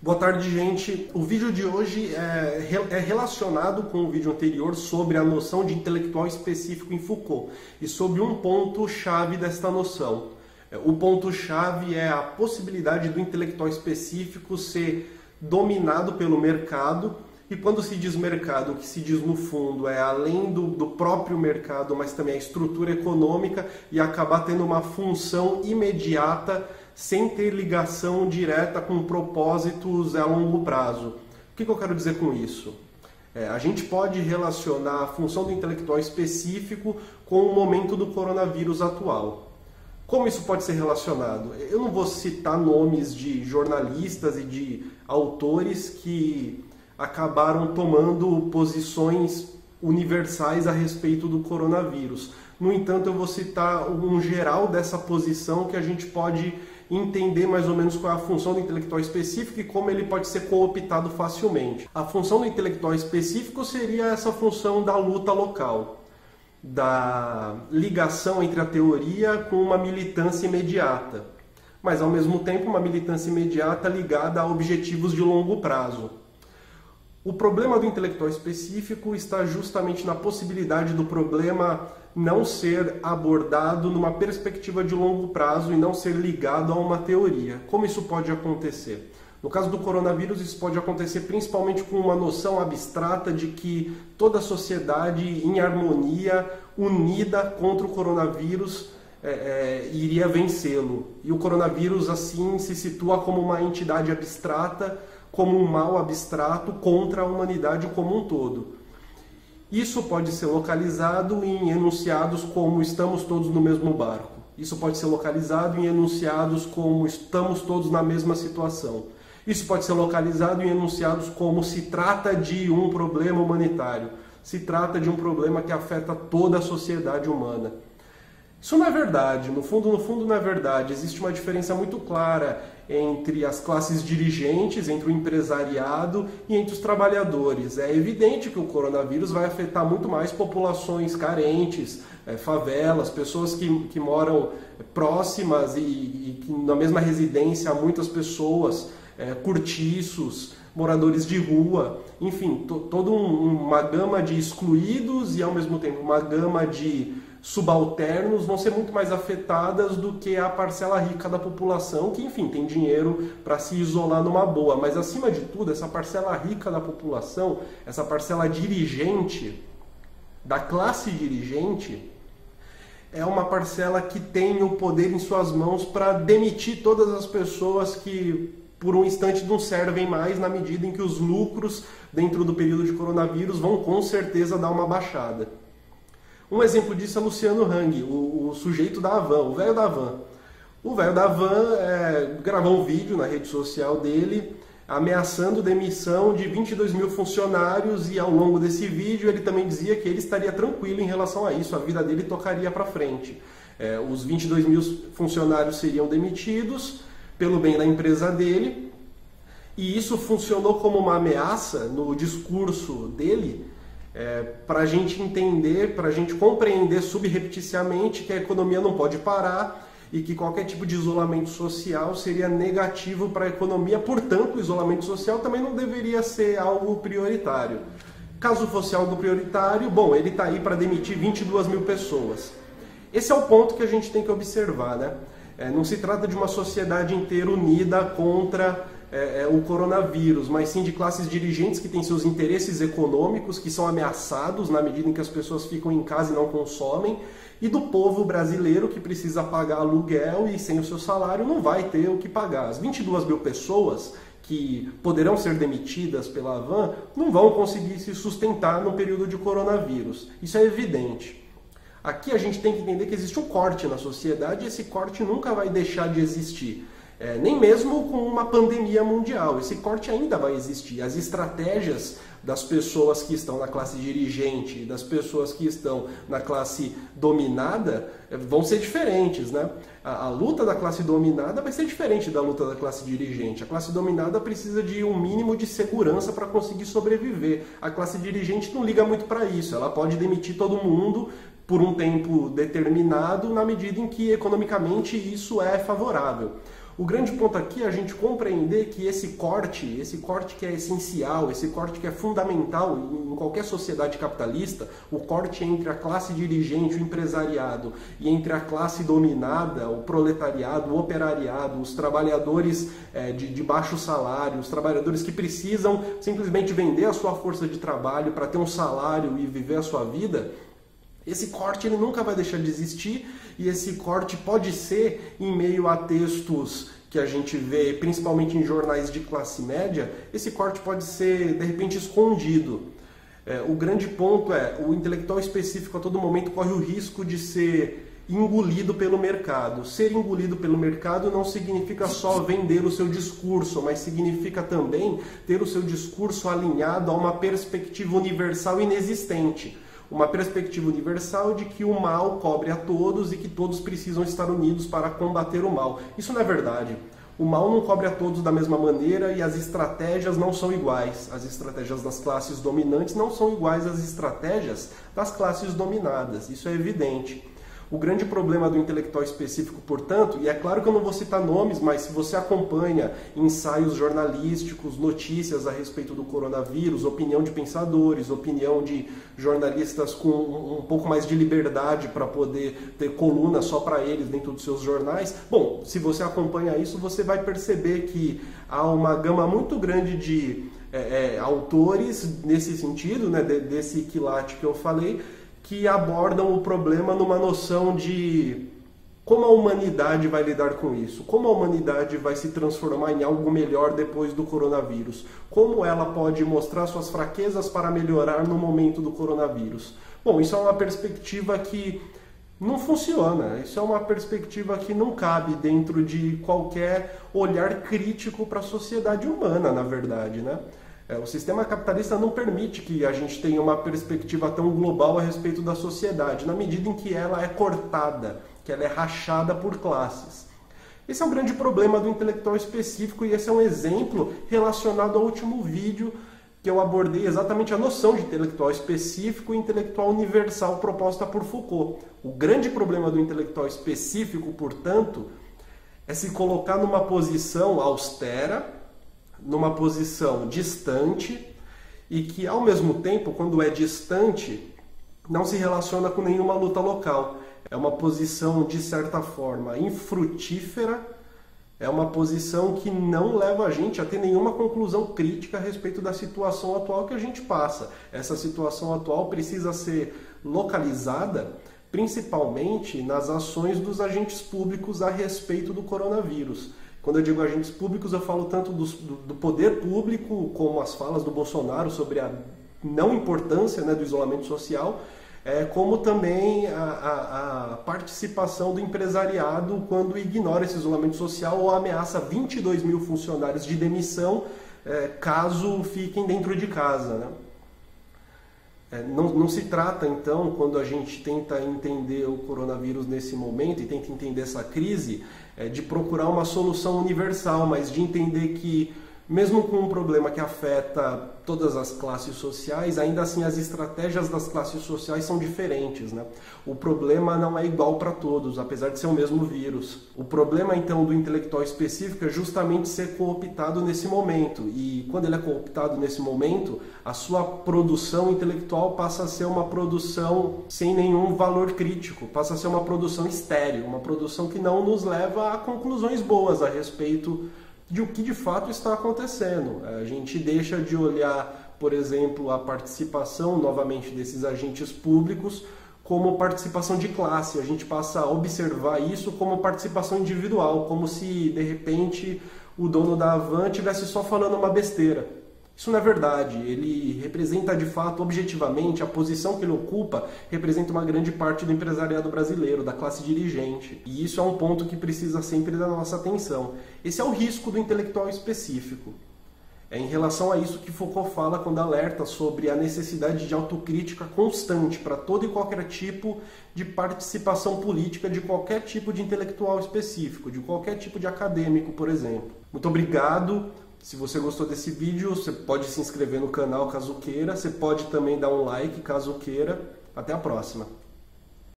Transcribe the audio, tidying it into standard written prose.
Boa tarde, gente. O vídeo de hoje é relacionado com o vídeo anterior sobre a noção de intelectual específico em Foucault e sobre um ponto-chave desta noção. O ponto-chave é a possibilidade do intelectual específico ser dominado pelo mercado, e quando se diz mercado, o que se diz no fundo é além do próprio mercado, mas também a estrutura econômica, e acabar tendo uma função imediata sem ter ligação direta com propósitos a longo prazo. O que eu quero dizer com isso? A gente pode relacionar a função do intelectual específico com o momento do coronavírus atual. Como isso pode ser relacionado? Eu não vou citar nomes de jornalistas e de autores que acabaram tomando posições universais a respeito do coronavírus. No entanto, eu vou citar um geral dessa posição que a gente pode entender mais ou menos qual é a função do intelectual específico e como ele pode ser cooptado facilmente. A função do intelectual específico seria essa função da luta local, da ligação entre a teoria com uma militância imediata, mas ao mesmo tempo uma militância imediata ligada a objetivos de longo prazo. O problema do intelectual específico está justamente na possibilidade do problema não ser abordado numa perspectiva de longo prazo e não ser ligado a uma teoria. Como isso pode acontecer? No caso do coronavírus, isso pode acontecer principalmente com uma noção abstrata de que toda a sociedade em harmonia, unida contra o coronavírus, iria vencê-lo. E o coronavírus, assim, se situa como uma entidade abstrata, como um mal abstrato contra a humanidade como um todo. Isso pode ser localizado em enunciados como estamos todos no mesmo barco. Isso pode ser localizado em enunciados como estamos todos na mesma situação. Isso pode ser localizado em enunciados como se trata de um problema humanitário. Se trata de um problema que afeta toda a sociedade humana. Isso não é verdade, no fundo não é verdade. Existe uma diferença muito clara entre as classes dirigentes, entre o empresariado e entre os trabalhadores. É evidente que o coronavírus vai afetar muito mais populações carentes, favelas, pessoas que moram próximas e que na mesma residência há muitas pessoas, cortiços, moradores de rua, enfim, toda uma gama de excluídos e ao mesmo tempo uma gama de subalternos vão ser muito mais afetadas do que a parcela rica da população, que, enfim, tem dinheiro para se isolar numa boa. Mas, acima de tudo, essa parcela rica da população, essa parcela dirigente, da classe dirigente, é uma parcela que tem o poder em suas mãos para demitir todas as pessoas que, por um instante, não servem mais, na medida em que os lucros, dentro do período de coronavírus, vão com certeza dar uma baixada. Um exemplo disso é Luciano Hang, o sujeito da Havan, o velho da Havan. O velho da Havan gravou um vídeo na rede social dele ameaçando demissão de 22 mil funcionários, e ao longo desse vídeo ele também dizia que ele estaria tranquilo em relação a isso, a vida dele tocaria para frente. Os 22 mil funcionários seriam demitidos pelo bem da empresa dele, e isso funcionou como uma ameaça no discurso dele, para a gente entender, para a gente compreender subrepticiamente que a economia não pode parar e que qualquer tipo de isolamento social seria negativo para a economia, portanto o isolamento social também não deveria ser algo prioritário. Caso fosse algo prioritário, bom, ele está aí para demitir 22 mil pessoas. Esse é o ponto que a gente tem que observar, né? Não se trata de uma sociedade inteira unida contra o coronavírus, mas sim de classes dirigentes que têm seus interesses econômicos, que são ameaçados na medida em que as pessoas ficam em casa e não consomem, e do povo brasileiro que precisa pagar aluguel e sem o seu salário não vai ter o que pagar. As 22 mil pessoas que poderão ser demitidas pela Havan não vão conseguir se sustentar no período de coronavírus. Isso é evidente. Aqui a gente tem que entender que existe um corte na sociedade e esse corte nunca vai deixar de existir. Nem mesmo com uma pandemia mundial, esse corte ainda vai existir. As estratégias das pessoas que estão na classe dirigente e das pessoas que estão na classe dominada vão ser diferentes, né? A luta da classe dominada vai ser diferente da luta da classe dirigente. A classe dominada precisa de um mínimo de segurança para conseguir sobreviver. A classe dirigente não liga muito para isso, ela pode demitir todo mundo por um tempo determinado na medida em que economicamente isso é favorável. O grande ponto aqui é a gente compreender que esse corte que é essencial, esse corte que é fundamental em qualquer sociedade capitalista, o corte entre a classe dirigente, o empresariado, e entre a classe dominada, o proletariado, o operariado, os trabalhadores de baixo salário, os trabalhadores que precisam simplesmente vender a sua força de trabalho para ter um salário e viver a sua vida. Esse corte ele nunca vai deixar de existir, e esse corte pode ser em meio a textos que a gente vê, principalmente em jornais de classe média, esse corte pode ser, de repente, escondido. O grande ponto é, o intelectual específico a todo momento corre o risco de ser engolido pelo mercado. Ser engolido pelo mercado não significa só vender o seu discurso, mas significa também ter o seu discurso alinhado a uma perspectiva universal inexistente. Uma perspectiva universal de que o mal cobre a todos e que todos precisam estar unidos para combater o mal. Isso não é verdade. O mal não cobre a todos da mesma maneira e as estratégias não são iguais. As estratégias das classes dominantes não são iguais às estratégias das classes dominadas. Isso é evidente. O grande problema do intelectual específico, portanto, e é claro que eu não vou citar nomes, mas se você acompanha ensaios jornalísticos, notícias a respeito do coronavírus, opinião de pensadores, opinião de jornalistas com um pouco mais de liberdade para poder ter coluna só para eles dentro dos seus jornais, bom, se você acompanha isso, você vai perceber que há uma gama muito grande de autores nesse sentido, né, desse quilate que eu falei, que abordam o problema numa noção de como a humanidade vai lidar com isso, como a humanidade vai se transformar em algo melhor depois do coronavírus, como ela pode mostrar suas fraquezas para melhorar no momento do coronavírus. Bom, isso é uma perspectiva que não funciona, isso é uma perspectiva que não cabe dentro de qualquer olhar crítico para a sociedade humana, na verdade, né? O sistema capitalista não permite que a gente tenha uma perspectiva tão global a respeito da sociedade, na medida em que ela é cortada, que ela é rachada por classes. Esse é um grande problema do intelectual específico e esse é um exemplo relacionado ao último vídeo que eu abordei exatamente a noção de intelectual específico e intelectual universal proposta por Foucault. O grande problema do intelectual específico, portanto, é se colocar numa posição austera, numa posição distante e que, ao mesmo tempo, quando é distante, não se relaciona com nenhuma luta local. É uma posição, de certa forma, infrutífera, é uma posição que não leva a gente a ter nenhuma conclusão crítica a respeito da situação atual que a gente passa. Essa situação atual precisa ser localizada principalmente nas ações dos agentes públicos a respeito do coronavírus. Quando eu digo agentes públicos, eu falo tanto do poder público, como as falas do Bolsonaro sobre a não importância, né, do isolamento social, como também a participação do empresariado quando ignora esse isolamento social ou ameaça 22 mil funcionários de demissão caso fiquem dentro de casa, né? Não se trata, então, quando a gente tenta entender o coronavírus nesse momento e tenta entender essa crise, de procurar uma solução universal, mas de entender que, mesmo com um problema que afeta todas as classes sociais, ainda assim as estratégias das classes sociais são diferentes, né? O problema não é igual para todos, apesar de ser o mesmo vírus. O problema, então, do intelectual específico é justamente ser cooptado nesse momento. E quando ele é cooptado nesse momento, a sua produção intelectual passa a ser uma produção sem nenhum valor crítico, passa a ser uma produção estéril, uma produção que não nos leva a conclusões boas a respeito de o que de fato está acontecendo. A gente deixa de olhar, por exemplo, a participação novamente desses agentes públicos como participação de classe. A gente passa a observar isso como participação individual, como se de repente o dono da Havan estivesse só falando uma besteira. Isso não é verdade. Ele representa de fato, objetivamente, a posição que ele ocupa representa uma grande parte do empresariado brasileiro, da classe dirigente. E isso é um ponto que precisa sempre da nossa atenção. Esse é o risco do intelectual específico. É em relação a isso que Foucault fala quando alerta sobre a necessidade de autocrítica constante para todo e qualquer tipo de participação política de qualquer tipo de intelectual específico, de qualquer tipo de acadêmico, por exemplo. Muito obrigado. Se você gostou desse vídeo, você pode se inscrever no canal caso queira, você pode também dar um like caso queira. Até a próxima!